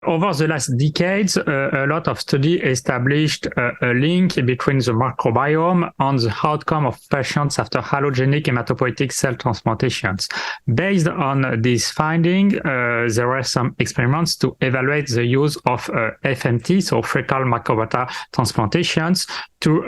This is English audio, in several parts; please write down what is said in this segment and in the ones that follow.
over the last decades, a lot of studies established a link between the microbiome and the outcome of patients after allogeneic hematopoietic cell transplantations. Based on this finding, there were some experiments to evaluate the use of FMT, so fecal microbiota transplantations, to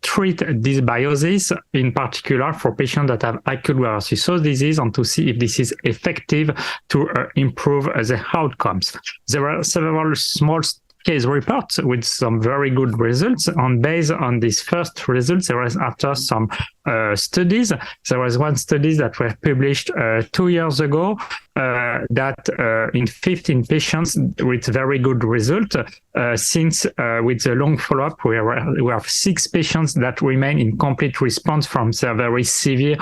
treat dysbiosis, in particular for patients that have acute graft-versus-host disease, and to see if this is effective to improve the outcomes. There were several small case reports with some very good results, and based on these first results, there was after some studies. There was one study that was published 2 years ago that in 15 patients with very good result. Since with the long follow-up, we have 6 patients that remain in complete response from their very severe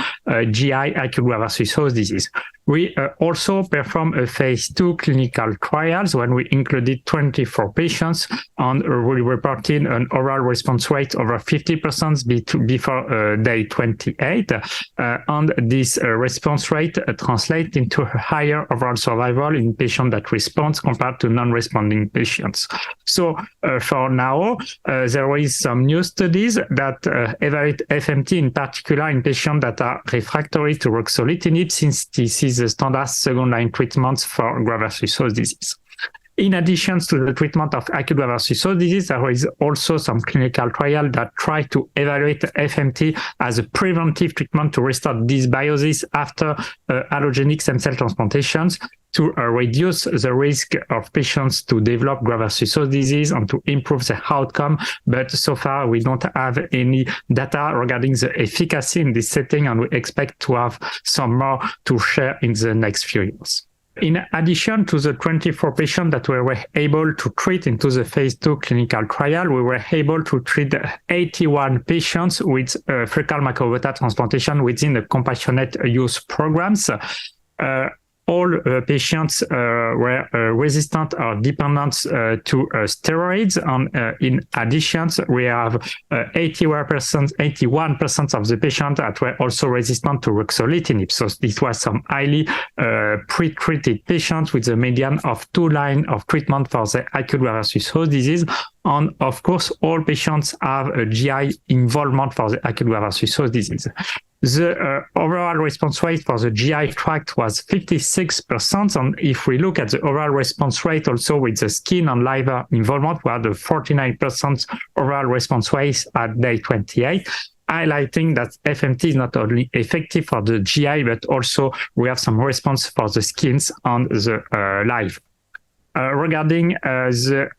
GI acute graft-versus-host disease. We also performed a phase 2 clinical trials when we included 24 patients, and we reported an overall response rate over 50% before day 28. And this response rate translates into a higher overall survival in patients that respond compared to non-responding patients. So for now, there is some new studies that evaluate FMT in particular in patients that are refractory to ruxolitinib, since this is the standard second-line treatment for graft-versus-host disease. In addition to the treatment of acute graft-versus-host disease, there is also some clinical trial that try to evaluate FMT as a preventive treatment to restore dysbiosis after allogeneic stem cell transplantations, to reduce the risk of patients to develop graft-versus-host disease and to improve the outcome. But so far, we don't have any data regarding the efficacy in this setting, and we expect to have some more to share in the next few years. In addition to the 24 patients that we were able to treat into the phase 2 clinical trial, we were able to treat 81 patients with fecal microbiota transplantation within the compassionate use programs. All patients were resistant or dependent to steroids. And in addition, we have 81% of the patients that were also resistant to ruxolitinib. So this was some highly pretreated patients with a median of 2 lines of treatment for the acute graft-versus-host disease. And of course, all patients have a GI involvement for the acute graft-versus-host disease. The overall response rate for the GI tract was 56%. And if we look at the overall response rate also with the skin and liver involvement, we had a 49% overall response rate at day 28. Highlighting that FMT is not only effective for the GI, but also we have some response for the skins and the liver. Regarding the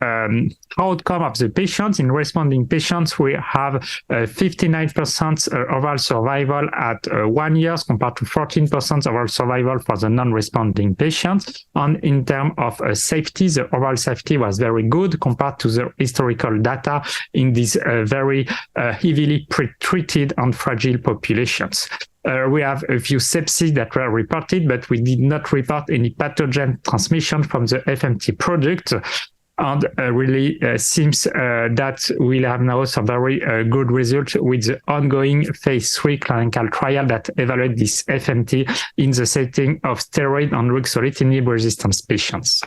outcome of the patients, in responding patients, we have 59% overall survival at 1 year compared to 14% overall survival for the non-responding patients. And in terms of safety, the overall safety was very good compared to the historical data in these very heavily pretreated and fragile populations. We have a few sepsis that were reported, but we did not report any pathogen transmission from the FMT product. And really seems that we'll have now some very good results with the ongoing phase 3 clinical trial that evaluate this FMT in the setting of steroid and ruxolitinib-resistant patients.